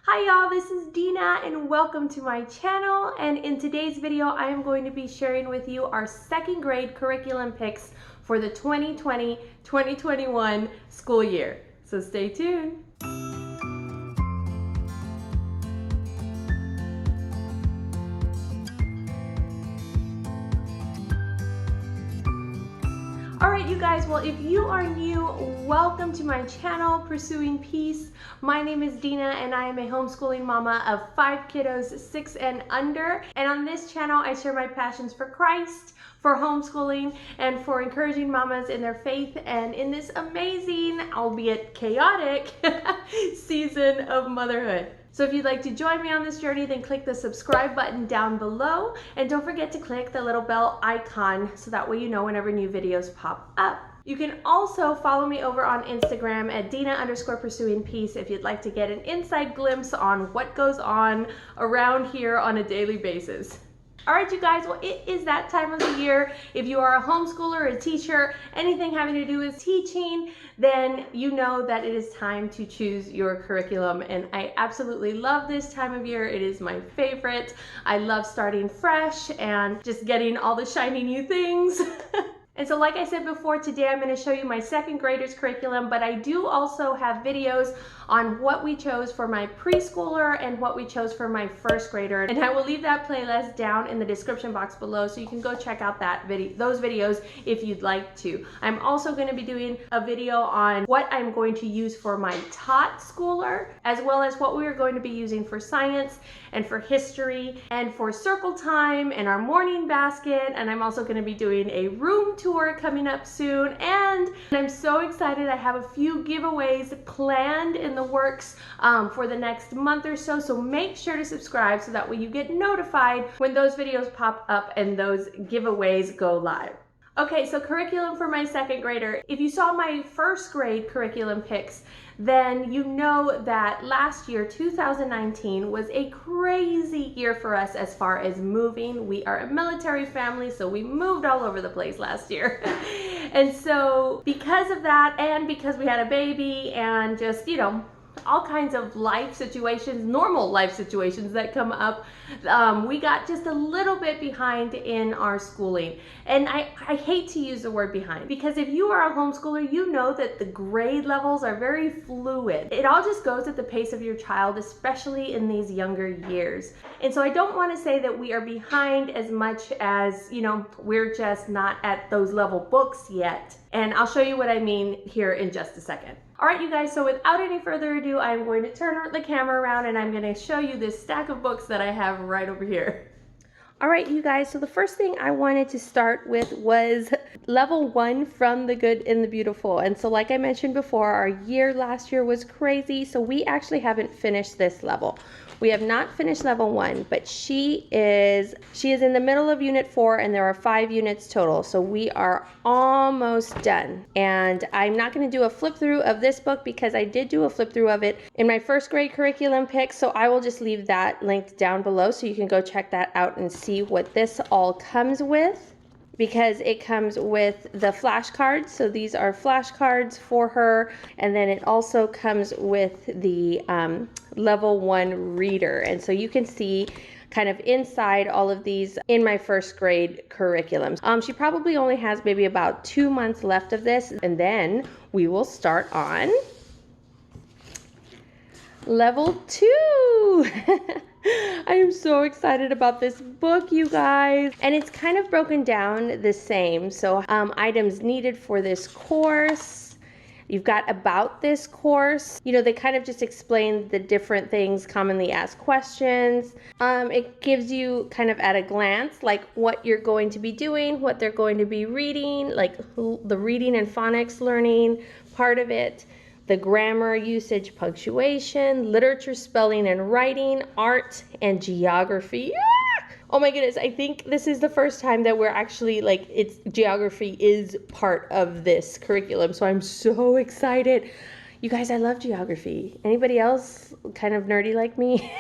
Hi y'all, this is Dina and welcome to my channel, and in today's video I am going to be sharing with you our second grade curriculum picks for the 2020-2021 school year. So stay tuned. Alright you guys, well if you are new, welcome to my channel, Pursuing Peace. My name is Dina and I am a homeschooling mama of 5 kiddos, 6 and under. And on this channel I share my passions for Christ, for homeschooling, and for encouraging mamas in their faith and in this amazing, albeit chaotic, season of motherhood. So if you'd like to join me on this journey, then click the subscribe button down below. And don't forget to click the little bell icon so that way you know whenever new videos pop up. You can also follow me over on Instagram at Dina_pursuing_peace if you'd like to get an inside glimpse on what goes on around here on a daily basis. All right, you guys, well, it is that time of the year. If you are a homeschooler, a teacher, anything having to do with teaching, then you know that it is time to choose your curriculum. And I absolutely love this time of year. It is my favorite. I love starting fresh and just getting all the shiny new things. And so like I said before, today I'm going to show you my second graders curriculum, but I do also have videos on what we chose for my preschooler and what we chose for my first grader. And I will leave that playlist down in the description box below so you can go check out those videos if you'd like to. I'm also going to be doing a video on what I'm going to use for my taught schooler, as well as what we are going to be using for science and for history and for circle time and our morning basket. And I'm also going to be doing a room tour coming up soon. And I'm so excited. I have a few giveaways planned in the works for the next month or so. So make sure to subscribe so that way you get notified when those videos pop up and those giveaways go live. Okay, so curriculum for my second grader. If you saw my first grade curriculum picks, then you know that last year, 2019, was a crazy year for us as far as moving. We are a military family, so we moved all over the place last year. And so because of that, and because we had a baby and just, you know, all kinds of life situations, normal life situations that come up, we got just a little bit behind in our schooling. And I hate to use the word behind, because if you are a homeschooler, you know that the grade levels are very fluid. It all just goes at the pace of your child, especially in these younger years. And so I don't want to say that we are behind as much as, you know, we're just not at those level books yet. And I'll show you what I mean here in just a second. All right, you guys, so without any further ado, I'm going to turn the camera around and I'm going to show you this stack of books that I have right over here. All right, you guys, so the first thing I wanted to start with was level 1 from the Good and the Beautiful. And so like I mentioned before, our year last year was crazy, so we actually haven't finished this level. We have not finished level 1, but she is in the middle of unit 4 and there are 5 units total. So we are almost done. And I'm not going to do a flip through of this book because I did do a flip through of it in my first grade curriculum pick. So I will just leave that linked down below so you can go check that out and see what this all comes with, because it comes with the flashcards. So these are flashcards for her, and then it also comes with the level 1 reader. And so you can see kind of inside all of these in my first grade curriculum. She probably only has maybe about 2 months left of this, and then we will start on level 2. I am so excited about this book, you guys. And it's kind of broken down the same. So items needed for this course. You've got about this course. You know, they kind of just explain the different things, commonly asked questions. It gives you kind of at a glance, like what you're going to be doing, what they're going to be reading, like the reading and phonics learning part of it. The grammar, usage, punctuation, literature, spelling and writing, art, and geography. Oh my goodness, I think this is the first time that we're actually, like, geography is part of this curriculum, so I'm so excited. You guys, I love geography. Anybody else kind of nerdy like me?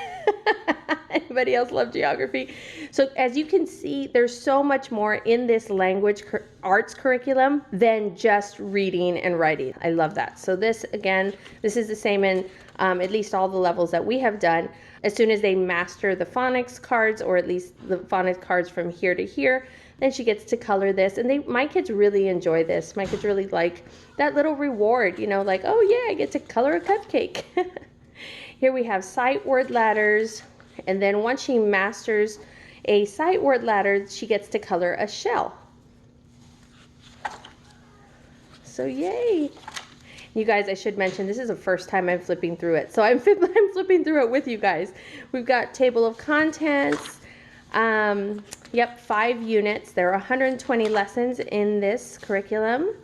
Anybody Anybody else love geography? So as you can see, there's so much more in this language arts curriculum than just reading and writing. I love that. So this, again, this is the same in at least all the levels that we have done. As soon as they master the phonics cards, or at least the phonics cards from here to here, then she gets to color this. And my kids really enjoy this. My kids really like that little reward, you know, like, oh yeah, I get to color a cupcake. Here we have sight word ladders. And then once she masters a sight word ladder, she gets to color a shell. So yay. You guys, I should mention, this is the first time I'm flipping through it. So I'm flipping through it with you guys. We've got table of contents. Yep, 5 units. There are 120 lessons in this curriculum.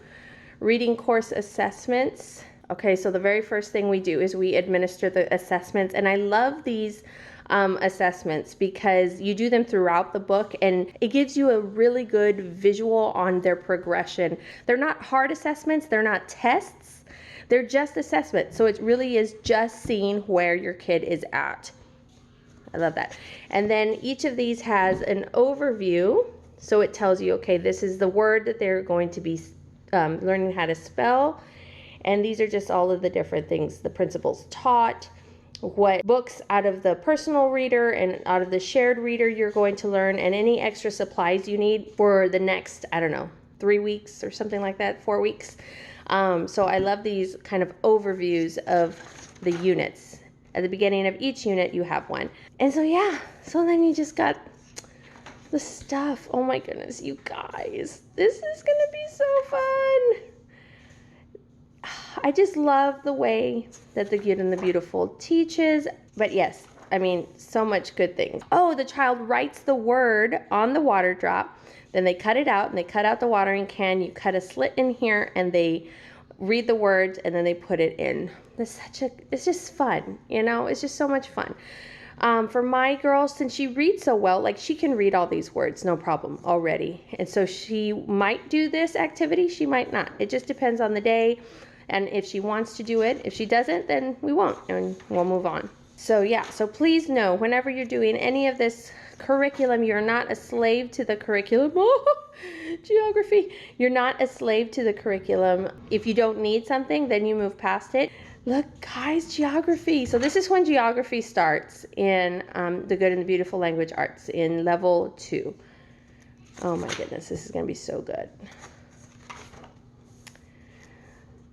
Reading course assessments. Okay, so the very first thing we do is we administer the assessments. And I love these assessments because you do them throughout the book and it gives you a really good visual on their progression. They're not hard assessments, they're not tests, they're just assessments. So it really is just seeing where your kid is at. I love that. And then each of these has an overview. So it tells you, okay, this is the word that they're going to be learning how to spell. And these are just all of the different things, the principles taught, what books out of the personal reader and out of the shared reader you're going to learn, and any extra supplies you need for the next, I don't know, 3 weeks or something like that, 4 weeks. So I love these kind of overviews of the units. At the beginning of each unit, you have one. And so, yeah, so then you just got the stuff. Oh my goodness, you guys, this is gonna be so fun. I just love the way that The Good and the Beautiful teaches. But yes, I mean, so much good things. Oh, the child writes the word on the water drop. Then they cut it out and they cut out the watering can. You cut a slit in here and they read the words and then they put it in. It's just fun, you know? It's just so much fun. For my girl, since she reads so well, like she can read all these words, no problem already. And so she might do this activity, she might not. It just depends on the day. And if she wants to do it, if she doesn't, then we won't, and we'll move on. So yeah, so please know, whenever you're doing any of this curriculum, you're not a slave to the curriculum. Geography. You're not a slave to the curriculum. If you don't need something, then you move past it. Look, guys, geography. So this is when geography starts in The Good and the Beautiful Language Arts in level 2. Oh my goodness, this is going to be so good.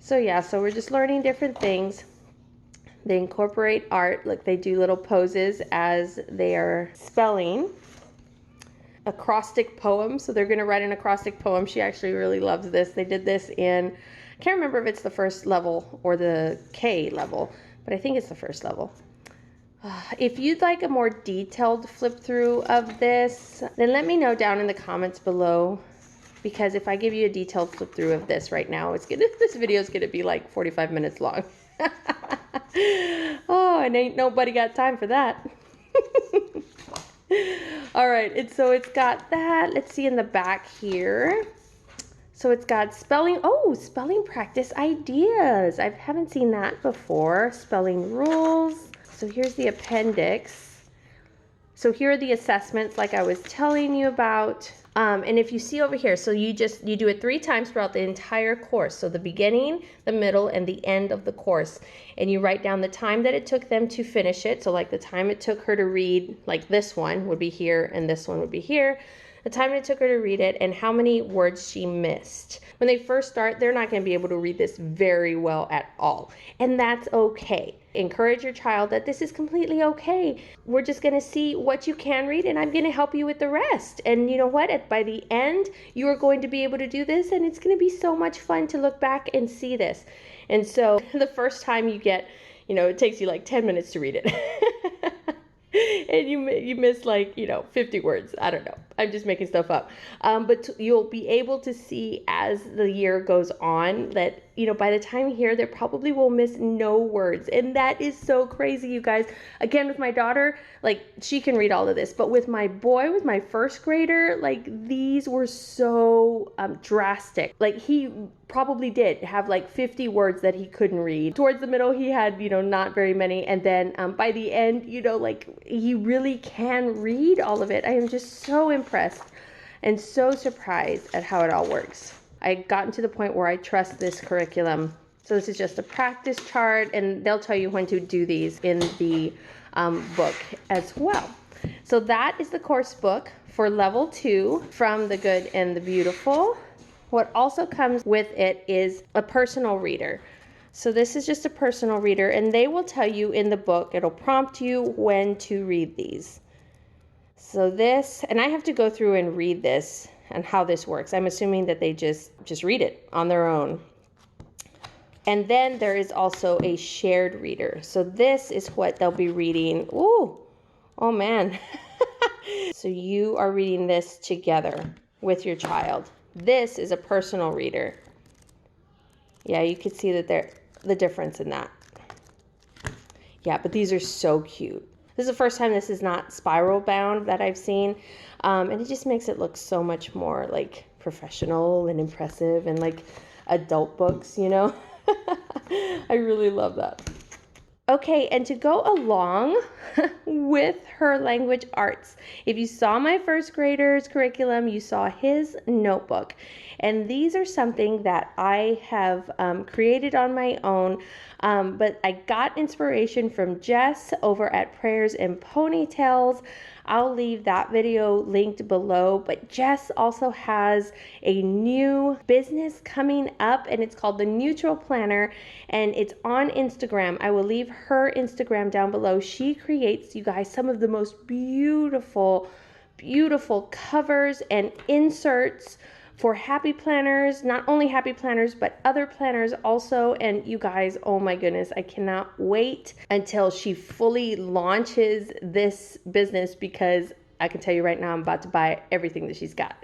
So yeah, so we're just learning different things. They incorporate art, like they do little poses as they are spelling. Acrostic poem, so they're gonna write an acrostic poem. She actually really loves this. They did this in, I can't remember if it's the first level or the K level, but I think it's the first level. If you'd like a more detailed flip through of this, then let me know down in the comments below. Because if I give you a detailed flip through of this right now, this video is gonna be like 45 minutes long. Oh, and ain't nobody got time for that. All right, so it's got that. Let's see in the back here. So it's got spelling. Oh, spelling practice ideas. I haven't seen that before. Spelling rules. So here's the appendix. So here are the assessments like I was telling you about. And if you see over here, so you do it 3 times throughout the entire course. So the beginning, the middle, and the end of the course. And you write down the time that it took them to finish it. So like the time it took her to read, like this one would be here and this one would be here. The time it took her to read it and how many words she missed. When they first start, they're not going to be able to read this very well at all. And that's okay. Encourage your child that this is completely okay. We're just going to see what you can read and I'm going to help you with the rest. And you know what? By the end, you are going to be able to do this and it's going to be so much fun to look back and see this. And so the first time you get, you know, it takes you like 10 minutes to read it. And you miss like, you know, 50 words. I don't know. I'm just making stuff up. But you'll be able to see as the year goes on that, you know, by the time here, they probably will miss no words. And that is so crazy, you guys. Again, with my daughter, like, she can read all of this. But with my boy, with my first grader, like, these were so drastic. Like, he probably did have like 50 words that he couldn't read. Towards the middle, he had, you know, not very many. And then by the end, you know, like, he really can read all of it. I am just so impressed and so surprised at how it all works. I gotten to the point where I trust this curriculum. So this is just a practice chart, and they'll tell you when to do these in the book as well. So that is the course book for level 2 from the Good and the Beautiful. What also comes with it is a personal reader. So this is just a personal reader, and they will tell you in the book, it'll prompt you when to read these. So this, and I have to go through and read this and how this works. I'm assuming that they just read it on their own. And then there is also a shared reader. So this is what they'll be reading. Ooh, oh man. So you are reading this together with your child. This is a personal reader. Yeah, you can see that the difference in that. Yeah, but these are so cute. This is the first time this is not spiral bound that I've seen. And it just makes it look so much more like professional and impressive and like adult books, you know? I really love that. Okay, and to go along with her language arts, if you saw my first grader's curriculum, you saw his notebook. And these are something that I have created on my own, but I got inspiration from Jess over at Prayers and Ponytails. I'll leave that video linked below, but Jess also has a new business coming up, and it's called the Neutral Planner, and it's on Instagram. I will leave her Instagram down below. She creates, you guys, some of the most beautiful, beautiful covers and inserts for happy planners, not only happy planners, but other planners also. And you guys, oh my goodness, I cannot wait until she fully launches this business, because I can tell you right now, I'm about to buy everything that she's got.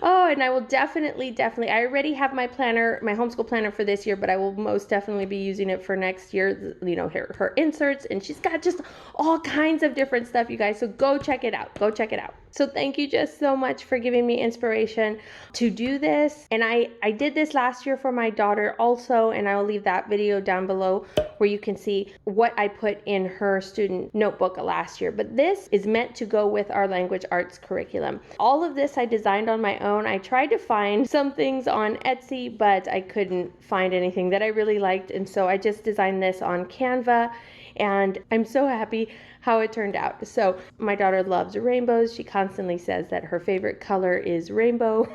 Oh, and I will definitely, I already have my planner, my homeschool planner for this year, but I will most definitely be using it for next year, you know, her inserts, and she's got just all kinds of different stuff, you guys, so go check it out, go check it out. So thank you just so much for giving me inspiration to do this. And I did this last year for my daughter also, and I will leave that video down below where you can see what I put in her student notebook last year. But this is meant to go with our language arts curriculum. All of this I designed on my own. I tried to find some things on Etsy, but I couldn't find anything that I really liked. And so I just designed this on Canva, and I'm so happy how it turned out. So my daughter loves rainbows. She constantly says that her favorite color is rainbow.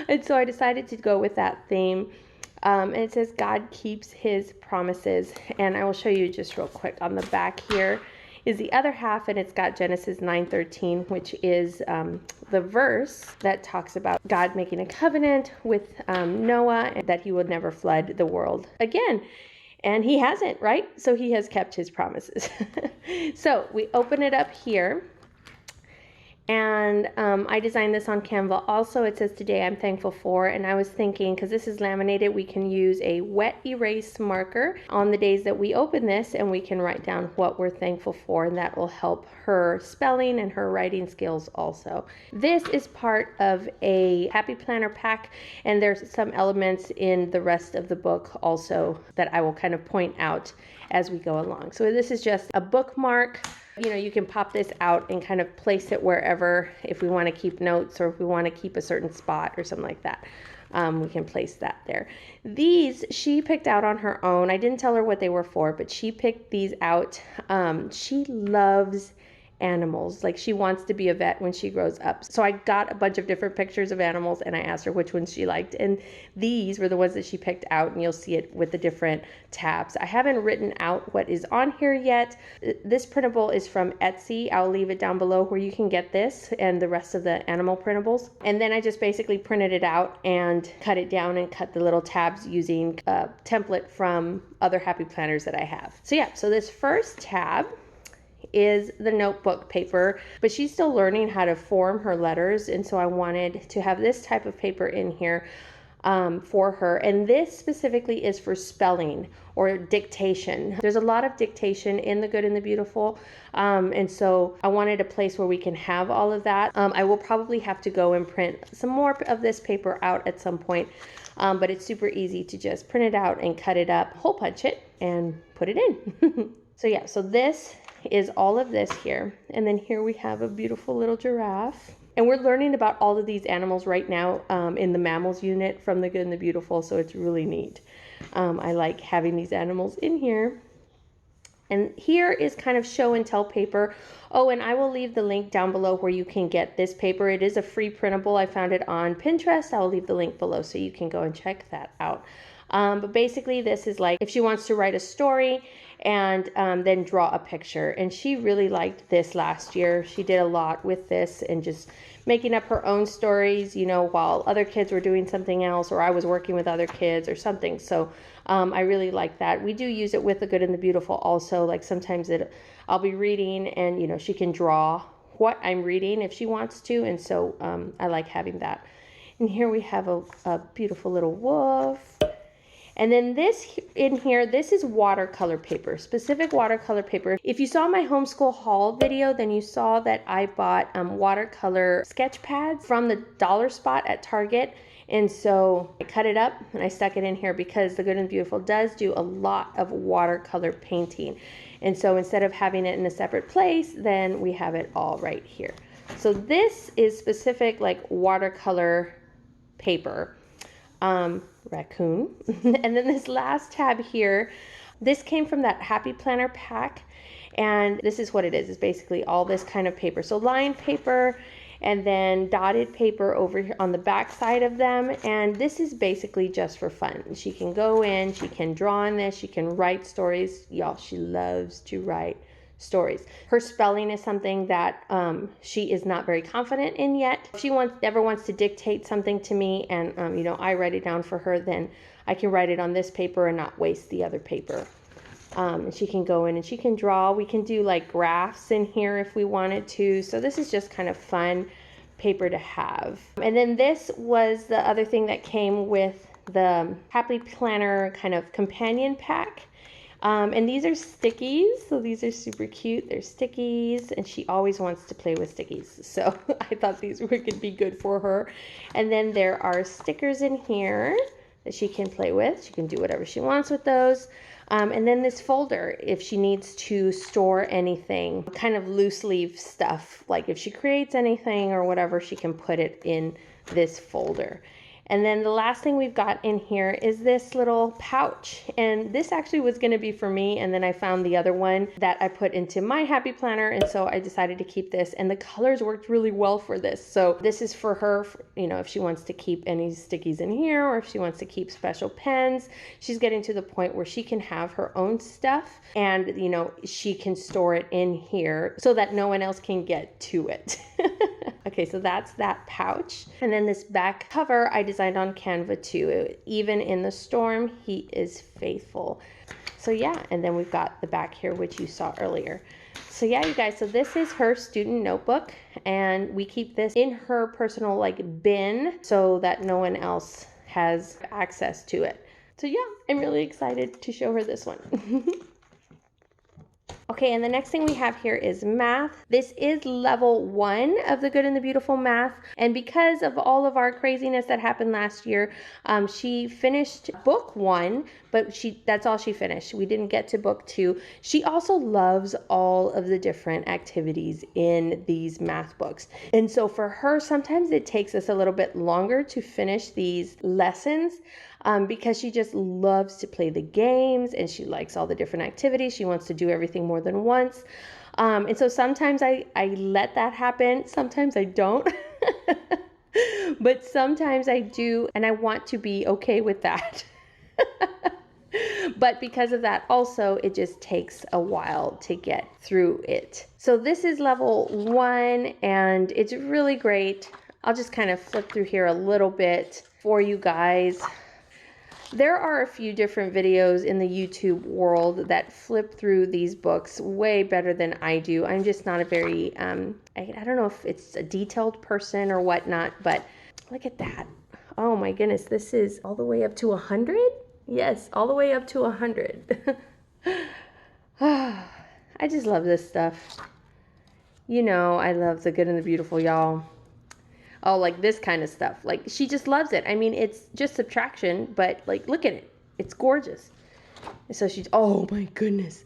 And so I decided to go with that theme. And it says God keeps his promises. And I will show you just real quick on the back here is the other half, and it's got Genesis 9:13, which is the verse that talks about God making a covenant with Noah, and that he would never flood the world again. And he hasn't, right? So he has kept his promises. So we open it up here. And I designed this on Canva also. It says, today I'm thankful for, and I was thinking, because this is laminated, we can use a wet erase marker on the days that we open this, and we can write down what we're thankful for, and that will help her spelling and her writing skills also. This is part of a Happy Planner pack, and there's some elements in the rest of the book also that I will kind of point out as we go along. So this is just a bookmark. You know, you can pop this out and kind of place it wherever, if we want to keep notes or if we want to keep a certain spot or something like that. We can place that there. These she picked out on her own. I didn't tell her what they were for, but she picked these out. She loves animals. Like, she wants to be a vet when she grows up. So I got a bunch of different pictures of animals, and I asked her which ones she liked. And these were the ones that she picked out, and you'll see it with the different tabs. I haven't written out what is on here yet. This printable is from Etsy. I'll leave it down below where you can get this and the rest of the animal printables. And then I just basically printed it out and cut it down and cut the little tabs using a template from other Happy Planners that I have. So yeah, so this first tab is the notebook paper, but she's still learning how to form her letters, and so I wanted to have this type of paper in here for her. And this specifically is for spelling or dictation. There's a lot of dictation in the Good and the Beautiful, and so I wanted a place where we can have all of that. I will probably have to go and print some more of this paper out at some point, but it's super easy to just print it out and cut it up, hole punch it, and put it in. So yeah, so this is all of this here, and then here we have a beautiful little giraffe. And we're learning about all of these animals right now in the mammals unit from the Good and the Beautiful, so it's really neat. I like having these animals in here. And here is kind of show and tell paper. Oh, and I will leave the link down below where you can get this paper. It is a free printable. I found it on Pinterest. I'll leave the link below so you can go and check that out. But basically this is like if she wants to write a story and then draw a picture. And she really liked this last year. She did a lot with this and just making up her own stories, you know, while other kids were doing something else, or I was working with other kids or something. So I really like that. We do use it with the Good and the Beautiful also. Like sometimes I'll be reading and, you know, she can draw what I'm reading if she wants to. And so I like having that. And here we have a beautiful little wolf. And then this in here, this is watercolor paper, specific watercolor paper. If you saw my homeschool haul video, then you saw that I bought watercolor sketch pads from the dollar spot at Target. And so I cut it up and I stuck it in here because the Good and Beautiful does do a lot of watercolor painting. And so instead of having it in a separate place, then we have it all right here. So this is specific like watercolor paper. Raccoon. And then this last tab here, this came from that Happy Planner pack, and this is what it is. It's basically all this kind of paper. So lined paper and then dotted paper over here on the back side of them, and this is basically just for fun. She can go in, she can draw on this, she can write stories. Y'all, she loves to write stories. Her spelling is something that she is not very confident in yet. If she ever wants to dictate something to me and you know, I write it down for her, then I can write it on this paper and not waste the other paper. And she can go in and she can draw. We can do like graphs in here if we wanted to. So this is just kind of fun paper to have. And then this was the other thing that came with the Happy Planner kind of companion pack. And these are stickies, so these are super cute. They're stickies, and she always wants to play with stickies, so I thought these could be good for her. And then there are stickers in here that she can play with. She can do whatever she wants with those. And then this folder, if she needs to store anything, kind of loose leaf stuff, like if she creates anything or whatever, she can put it in this folder. And then the last thing we've got in here is this little pouch. And this actually was going to be for me. And then I found the other one that I put into my Happy Planner. And so I decided to keep this. And the colors worked really well for this. So this is for her, you know, if she wants to keep any stickies in here, or if she wants to keep special pens. She's getting to the point where she can have her own stuff. And, you know, she can store it in here so that no one else can get to it. Okay, so that's that pouch. And then this back cover I designed on Canva too. Even in the storm, he is faithful. So yeah, and then we've got the back here, which you saw earlier. So yeah, you guys, so this is her student notebook, and we keep this in her personal like bin so that no one else has access to it. So yeah, I'm really excited to show her this one. Okay, and the next thing we have here is math. This is level 1 of the Good and the Beautiful math. And because of all of our craziness that happened last year, she finished book 1, but that's all she finished. We didn't get to book 2. She also loves all of the different activities in these math books. And so for her, sometimes it takes us a little bit longer to finish these lessons because she just loves to play the games and she likes all the different activities. She wants to do everything more than once. And so sometimes I let that happen. Sometimes I don't. But sometimes I do, and I want to be okay with that. But because of that also, it just takes a while to get through it. So this is level 1 and it's really great. I'll just kind of flip through here a little bit for you guys. There are a few different videos in the YouTube world that flip through these books way better than I do. I'm just not a very, I don't know if it's a detailed person or whatnot, but look at that. Oh my goodness, this is all the way up to 100? Yes, all the way up to 100. I just love this stuff. You know, I love the good and the beautiful, y'all. Oh, like this kind of stuff. Like, she just loves it. I mean, it's just subtraction, but like, look at it. It's gorgeous. And so she's, oh my goodness.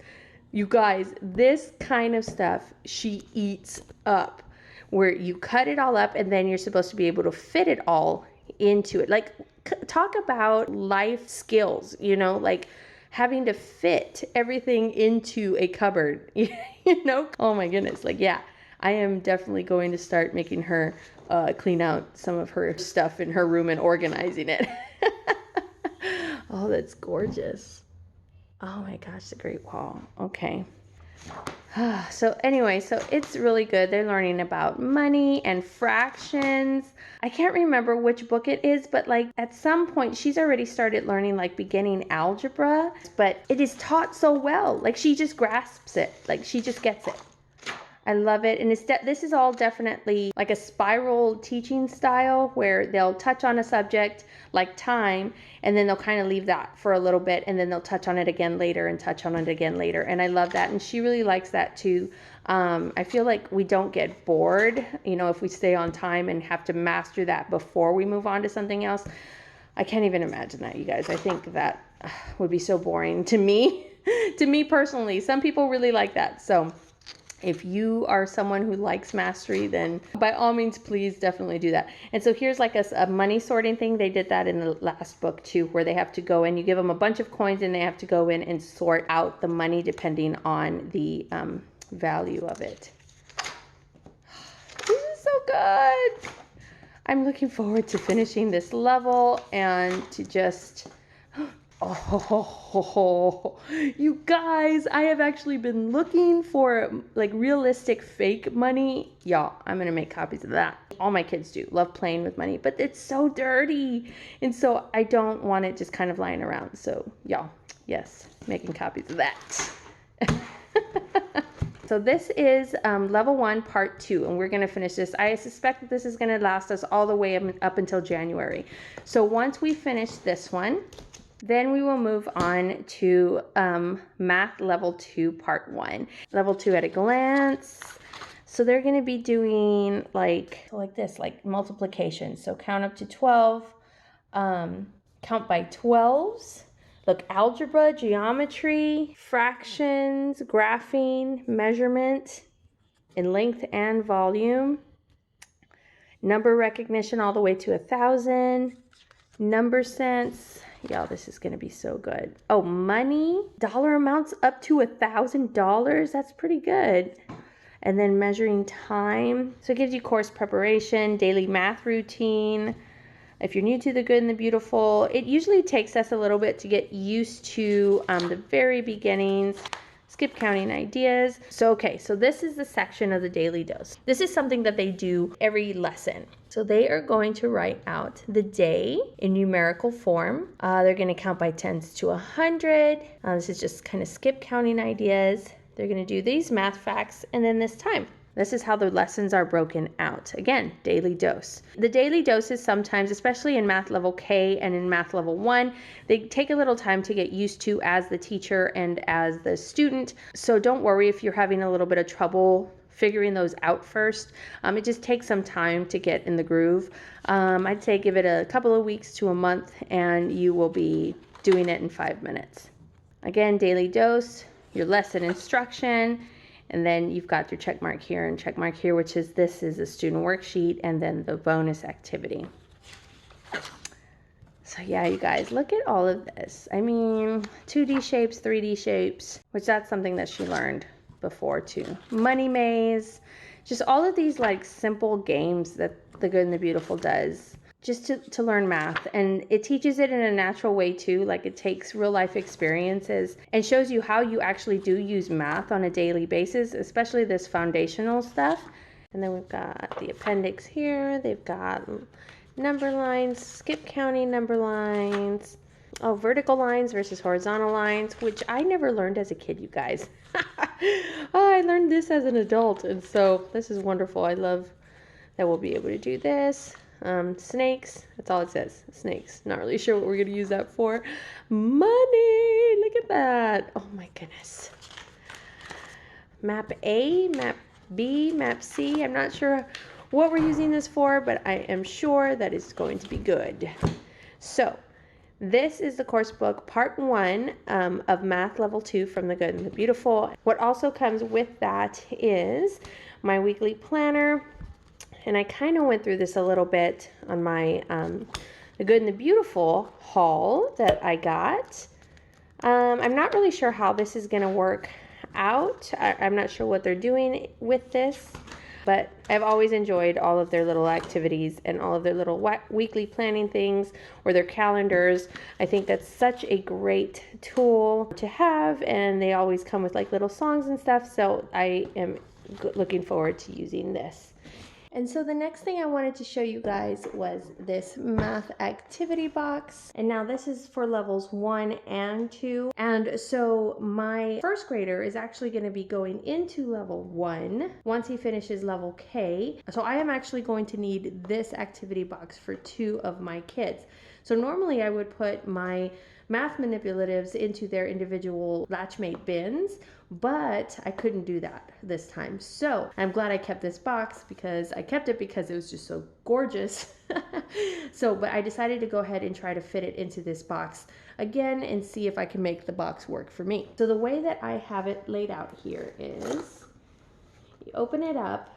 You guys, this kind of stuff, she eats up. Where you cut it all up and then you're supposed to be able to fit it all into it. Like, talk about life skills, you know, like having to fit everything into a cupboard, you know? Oh my goodness. Like, yeah, I am definitely going to start making her clean out some of her stuff in her room and organizing it. Oh, that's gorgeous. Oh my gosh, the Great Wall. Okay. So anyway, so it's really good. They're learning about money and fractions. I can't remember which book it is, but like at some point she's already started learning like beginning algebra, but it is taught so well. Like she just grasps it. Like she just gets it. I love it. And this is all definitely like a spiral teaching style where they'll touch on a subject like time, and then they'll kind of leave that for a little bit, and then they'll touch on it again later and touch on it again later. And I love that. And she really likes that too. I feel like we don't get bored, you know, if we stay on time and have to master that before we move on to something else. I can't even imagine that, you guys. I think that would be so boring to me, to me personally. Some people really like that. So if you are someone who likes mastery, then by all means, please definitely do that. And so here's like a money sorting thing. They did that in the last book too, where they have to go in, you give them a bunch of coins and they have to go in and sort out the money depending on the value of it. This is so good. I'm looking forward to finishing this level and to just... Oh, you guys, I have actually been looking for like realistic fake money. Y'all, I'm going to make copies of that. All my kids do love playing with money, but it's so dirty. And so I don't want it just kind of lying around. So y'all, yes, making copies of that. So this is level 1, part 2, and we're going to finish this. I suspect that this is going to last us all the way up until January. So once we finish this one, then we will move on to math level 2, part 1. Level 2 at a glance. So they're going to be doing like this, like multiplication. So count up to 12, count by 12s. Look, algebra, geometry, fractions, graphing, measurement in length and volume. Number recognition all the way to 1,000. Number sense. Y'all, this is going to be so good. Oh, money, dollar amounts up to $1,000. That's pretty good. And then measuring time. So it gives you course preparation, daily math routine. If you're new to the good and the beautiful, it usually takes us a little bit to get used to the very beginnings. Skip counting ideas. So, okay, so this is the section of the daily dose. This is something that they do every lesson. So they are going to write out the day in numerical form. They're going to count by 10s to 100. This is just kind of skip counting ideas. They're going to do these math facts and then this time. This is how the lessons are broken out. Again, daily dose. The daily doses sometimes, especially in math level K and in math level 1, they take a little time to get used to as the teacher and as the student. So don't worry if you're having a little bit of trouble figuring those out first. It just takes some time to get in the groove. I'd say give it a couple of weeks to a month and you will be doing it in 5 minutes. Again, daily dose, your lesson instruction, and then you've got your check mark here and check mark here, which is this is a student worksheet, and then the bonus activity. So yeah, you guys, look at all of this. I mean, 2D shapes, 3D shapes, which that's something that she learned before too. Money maze, just all of these like simple games that the good and the beautiful does just to learn math. And it teaches it in a natural way too. Like it takes real life experiences and shows you how you actually do use math on a daily basis, especially this foundational stuff. And then we've got the appendix here. They've got number lines, skip counting number lines, Oh, vertical lines versus horizontal lines, which I never learned as a kid, you guys. Oh, I learned this as an adult, and so this is wonderful. I love that we'll be able to do this. Snakes, that's all it says, snakes. Not really sure what we're gonna use that for. Money, look at that. Oh my goodness. Map A, map B, map C. I'm not sure what we're using this for, but I am sure that it's going to be good. So this is the course book, part 1 of Math Level 2 from The Good and the Beautiful. What also comes with that is my weekly planner. And I kind of went through this a little bit on my The Good and the Beautiful haul that I got. I'm not really sure how this is going to work out. I'm not sure what they're doing with this. But I've always enjoyed all of their little activities and all of their little weekly planning things or their calendars. I think that's such a great tool to have, and they always come with like little songs and stuff. So I am looking forward to using this. And so the next thing I wanted to show you guys was this math activity box. And now this is for levels 1 and 2. And so my first grader is actually going to be going into level 1 once he finishes level K. So I am actually going to need this activity box for 2 of my kids. So normally I would put my math manipulatives into their individual Latchmate bins, but I couldn't do that this time. So I'm glad I kept this box because I kept it because it was just so gorgeous. But I decided to go ahead and try to fit it into this box again and see if I can make the box work for me. So the way that I have it laid out here is you open it up,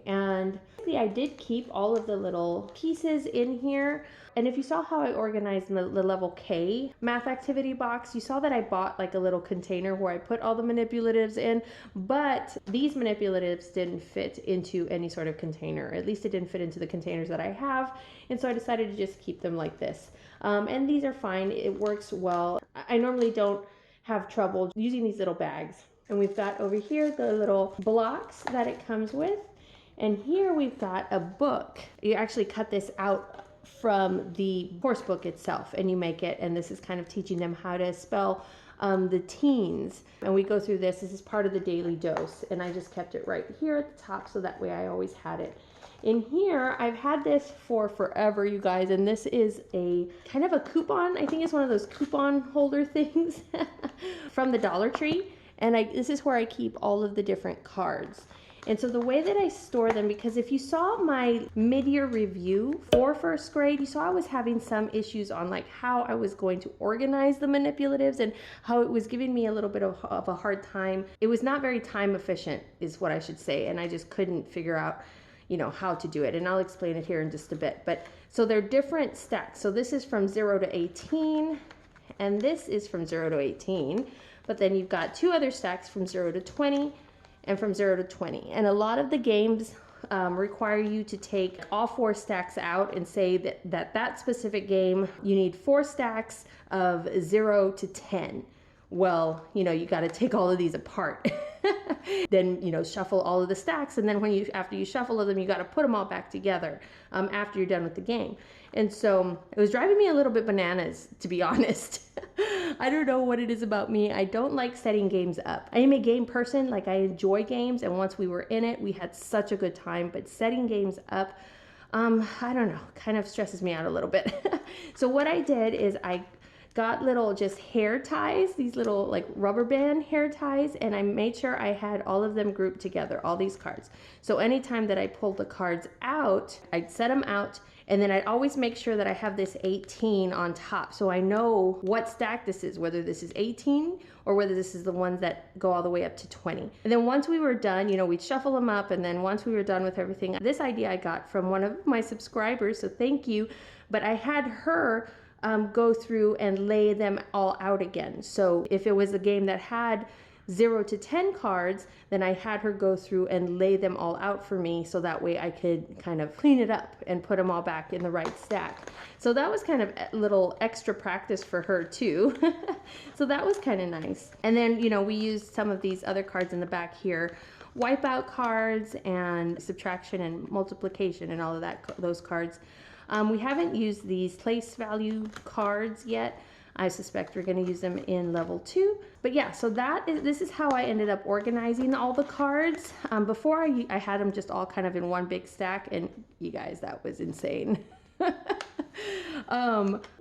and I did keep all of the little pieces in here. And if you saw how I organized the level K math activity box, you saw that I bought like a little container where I put all the manipulatives in, but these manipulatives didn't fit into any sort of container. At least it didn't fit into the containers that I have. And so I decided to just keep them like this. And these are fine. It works well. I normally don't have trouble using these little bags. And we've got over here the little blocks that it comes with. And here we've got a book. You actually cut this out from the course book itself and you make it, and this is kind of teaching them how to spell the teens. And we go through this. This is part of the daily dose, and I just kept it right here at the top so that way I always had it. In here, I've had this for forever, you guys, and this is a kind of a coupon. I think it's one of those coupon holder things from the Dollar Tree. And this is where I keep all of the different cards. And so the way that I store them, because if you saw my mid-year review for first grade, you saw I was having some issues on like how I was going to organize the manipulatives and how it was giving me a little bit of a hard time. It was not very time efficient is what I should say. And I just couldn't figure out, you know, how to do it. And I'll explain it here in just a bit. But so they're different stacks. So this is from 0 to 18 and this is from 0 to 18. But then you've got 2 other stacks from 0 to 20 and from 0 to 20. And a lot of the games require you to take all 4 stacks out and say that specific game, you need 4 stacks of 0 to 10. Well, you know, you got to take all of these apart. Then, you know, shuffle all of the stacks. And then after you shuffle them, you got to put them all back together after you're done with the game. And so it was driving me a little bit bananas, to be honest. I don't know what it is about me. I don't like setting games up. I am a game person. Like, I enjoy games. And once we were in it, we had such a good time. But setting games up, I don't know, kind of stresses me out a little bit. So what I did is I got little just hair ties, these little like rubber band hair ties, and I made sure I had all of them grouped together, all these cards. So anytime that I pulled the cards out, I'd set them out, and then I'd always make sure that I have this 18 on top, so I know what stack this is, whether this is 18 or whether this is the ones that go all the way up to 20. And then once we were done, you know, we'd shuffle them up, and then once we were done with everything, this idea I got from one of my subscribers, so thank you, but I had her go through and lay them all out again. So if it was a game that had 0 to 10 cards, then I had her go through and lay them all out for me, so that way I could kind of clean it up and put them all back in the right stack. So that was kind of a little extra practice for her too. So that was kind of nice. And then, you know, we used some of these other cards in the back here, wipeout cards and subtraction and multiplication and all of that, those cards. We haven't used these place value cards yet. I suspect we're going to use them in level 2. But yeah, so this is how I ended up organizing all the cards. Before I had them just all kind of in one big stack, and you guys, that was insane.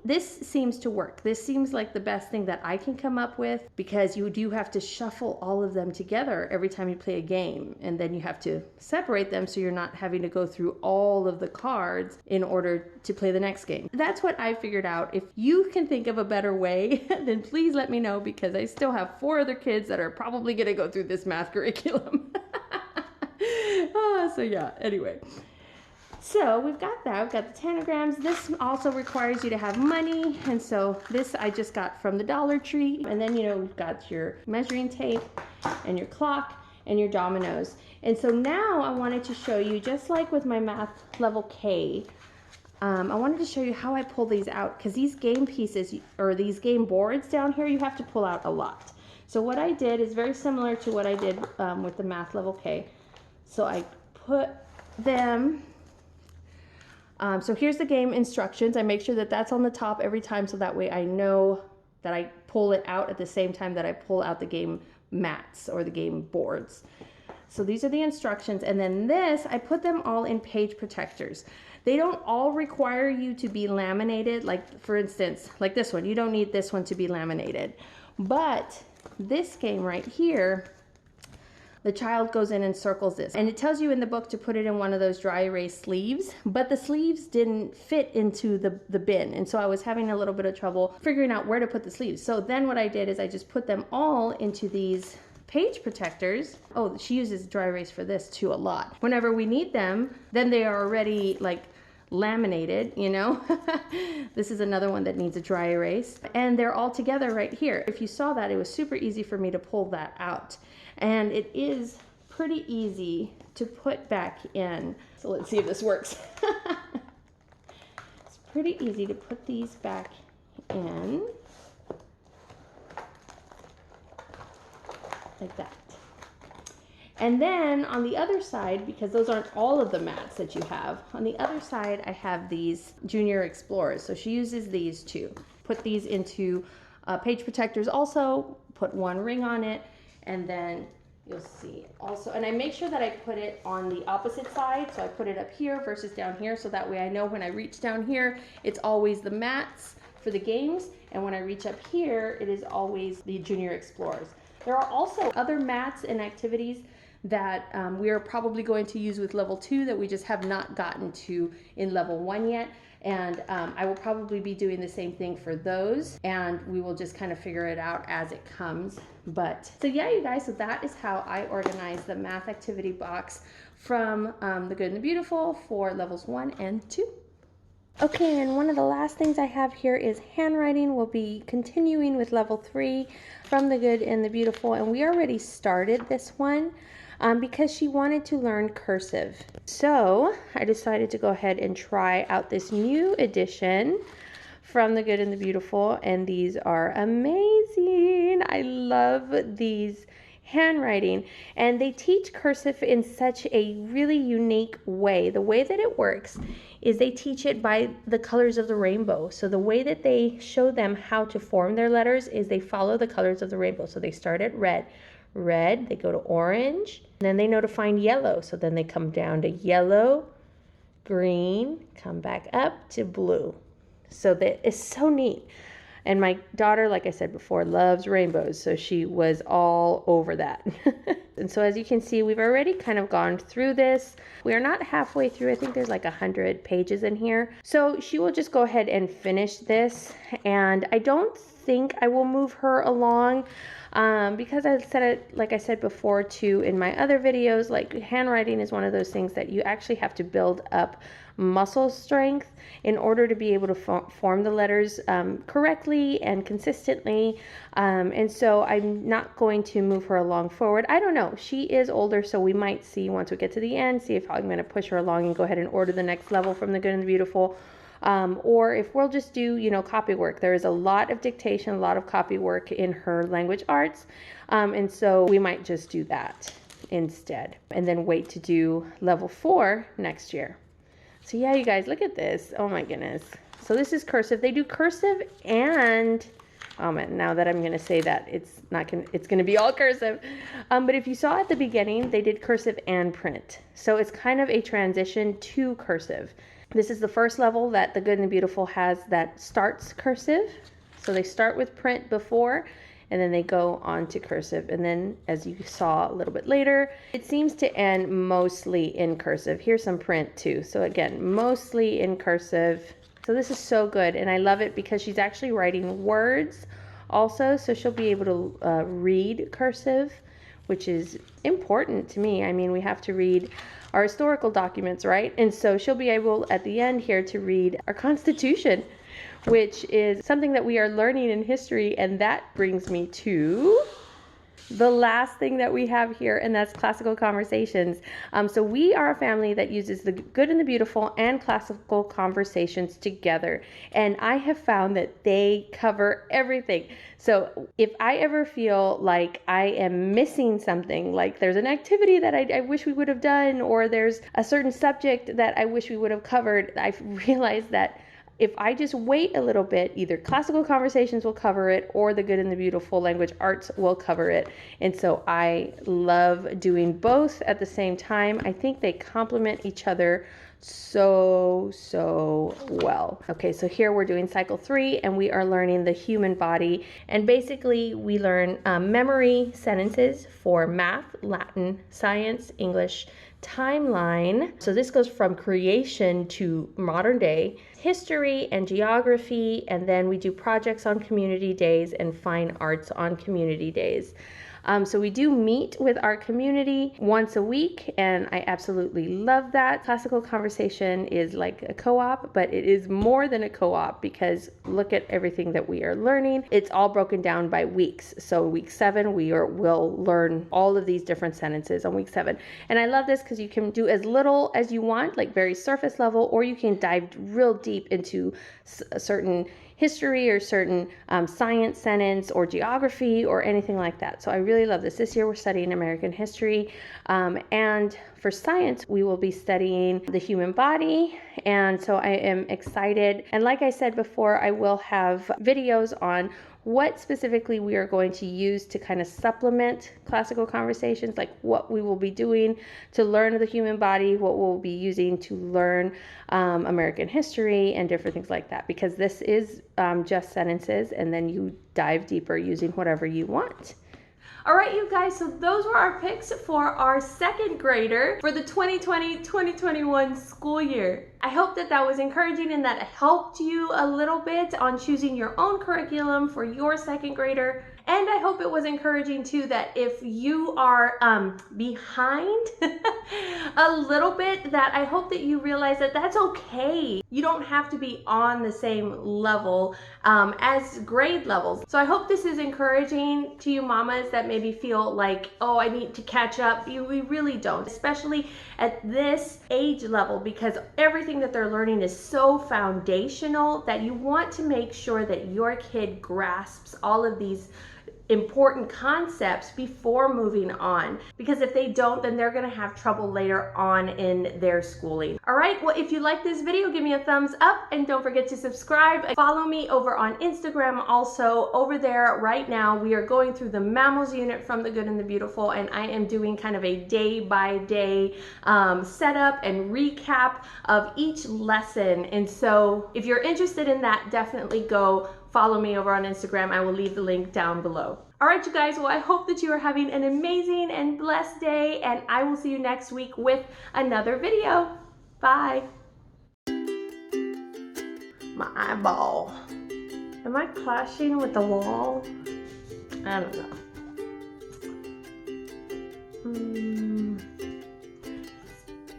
This seems to work. This seems like the best thing that I can come up with, because you do have to shuffle all of them together every time you play a game, and then you have to separate them so you're not having to go through all of the cards in order to play the next game. That's what I figured out. If you can think of a better way, then please let me know, because I still have 4 other kids that are probably going to go through this math curriculum. So yeah, anyway. So we've got that, we've got the tanagrams. This also requires you to have money, and so this I just got from the Dollar Tree. And then, you know, we've got your measuring tape and your clock and your dominoes. And so now I wanted to show you, just like with my math level K, I wanted to show you how I pull these out, because these game pieces, or these game boards down here, you have to pull out a lot. So what I did is very similar to what I did with the math level K. So I put them... so here's the game instructions. I make sure that that's on the top every time, so that way I know that I pull it out at the same time that I pull out the game mats or the game boards. So these are the instructions, and then this, I put them all in page protectors. They don't all require you to be laminated. Like, for instance, like this one, you don't need this one to be laminated. But this game right here, the child goes in and circles this, and it tells you in the book to put it in one of those dry erase sleeves, but the sleeves didn't fit into the bin, and so I was having a little bit of trouble figuring out where to put the sleeves. So then what I did is I just put them all into these page protectors. Oh, she uses dry erase for this too a lot. Whenever we need them, then they are already like laminated, you know. This is another one that needs a dry erase, and they're all together right here. If you saw that, it was super easy for me to pull that out, and it is pretty easy to put back in. So let's see if this works. It's pretty easy to put these back in like that. And then on the other side, because those aren't all of the mats that you have, on the other side I have these Junior Explorers. So she uses these too. Put these into page protectors also, put one ring on it, and then you'll see also, and I make sure that I put it on the opposite side. So I put it up here versus down here, so that way I know when I reach down here, it's always the mats for the games, and when I reach up here, it is always the Junior Explorers. There are also other mats and activities that we are probably going to use with level 2 that we just have not gotten to in level 1 yet. And I will probably be doing the same thing for those, and we will just kind of figure it out as it comes. But so yeah, you guys, so that is how I organize the math activity box from The Good and the Beautiful for levels 1 and 2. Okay, and one of the last things I have here is handwriting. We'll be continuing with level 3 from The Good and the Beautiful, and we already started this one because she wanted to learn cursive. So I decided to go ahead and try out this new edition from The Good and the Beautiful, and these are amazing. I love these handwriting, and they teach cursive in such a really unique way. The way that it works is they teach it by the colors of the rainbow. So the way that they show them how to form their letters is they follow the colors of the rainbow. So they start at red, they go to orange, and then they know to find yellow. So then they come down to yellow, green, come back up to blue. So that is so neat. And my daughter, like I said before, loves rainbows, so she was all over that. And so as you can see, we've already kind of gone through this. We are not halfway through. I think there's like 100 pages in here. So she will just go ahead and finish this. And I don't think I will move her along because I said it, like I said before too in my other videos, like handwriting is one of those things that you actually have to build up muscle strength in order to be able to form the letters correctly and consistently, and so I'm not going to move her along forward. I don't know, she is older, so we might see once we get to the end, see if I'm going to push her along and go ahead and order the next level from The Good and the Beautiful, or if we'll just do, you know, copy work. There is a lot of dictation, a lot of copy work in her language arts, and so we might just do that instead and then wait to do level 4 next year. So yeah, you guys, look at this. Oh my goodness. So this is cursive. They do cursive and Oh man, now that I'm going to say that, it's going to be all cursive. But if you saw at the beginning, they did cursive and print. So it's kind of a transition to cursive. This is the first level that The Good and the Beautiful has that starts cursive. So they start with print before, and then they go on to cursive. And then, as you saw a little bit later, it seems to end mostly in cursive. Here's some print too. So again, mostly in cursive. So this is so good, and I love it because she's actually writing words also, so she'll be able to read cursive, which is important to me. I mean, we have to read our historical documents, right? And so she'll be able at the end here to read our Constitution, which is something that we are learning in history, and that brings me to the last thing that we have here, and that's classical conversations. So we are a family that uses The Good and the Beautiful and classical conversations together, and I have found that they cover everything. So if I ever feel like I am missing something, like there's an activity that I wish we would have done, or there's a certain subject that I wish we would have covered, I've realized that if I just wait a little bit, either classical conversations will cover it or The Good and the Beautiful language arts will cover it. And so I love doing both at the same time. I think they complement each other so well. Okay, so here we're doing cycle 3, and we are learning the human body. And basically we learn memory sentences for math, Latin, science, English, timeline. So this goes from creation to modern day, history and geography, and then we do projects on community days and fine arts on community days. So we do meet with our community once a week, and I absolutely love that. Classical conversation is like a co-op, but it is more than a co-op because look at everything that we are learning. It's all broken down by weeks. So week 7, we'll learn all of these different sentences on week 7. And I love this because you can do as little as you want, like very surface level, or you can dive real deep into a certain history or certain science sentence or geography or anything like that. So I really love this. This year we're studying American history, and for science we will be studying the human body, and so I am excited. And like I said before, I will have videos on what specifically we are going to use to kind of supplement classical conversations, like what we will be doing to learn the human body, what we'll be using to learn American history and different things like that, because this is just sentences, and then you dive deeper using whatever you want. All right, you guys, so those were our picks for our second grader for the 2020-2021 school year. I hope that was encouraging and that helped you a little bit on choosing your own curriculum for your second grader. And I hope it was encouraging too that if you are behind a little bit, that I hope that you realize that that's okay. You don't have to be on the same level as grade levels. So I hope this is encouraging to you mamas that maybe feel like, oh, I need to catch up. We really don't, especially at this age level, because everything that they're learning is so foundational that you want to make sure that your kid grasps all of these important concepts before moving on, because if they don't, then they're going to have trouble later on in their schooling. All right, well, if you like this video, give me a thumbs up and don't forget to subscribe. Follow me over on Instagram also. Over there right now we are going through the mammals unit from The Good and the Beautiful, and I am doing kind of a day-by-day setup and recap of each lesson. And so if you're interested in that, definitely go follow me over on Instagram. I will leave the link down below. All right, you guys, well, I hope that you are having an amazing and blessed day, and I will see you next week with another video. Bye. My eyeball. Am I clashing with the wall? I don't know.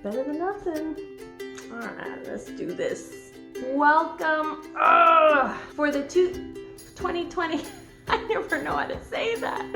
Better than nothing. All right, let's do this. Welcome for the 2020. I never know how to say that.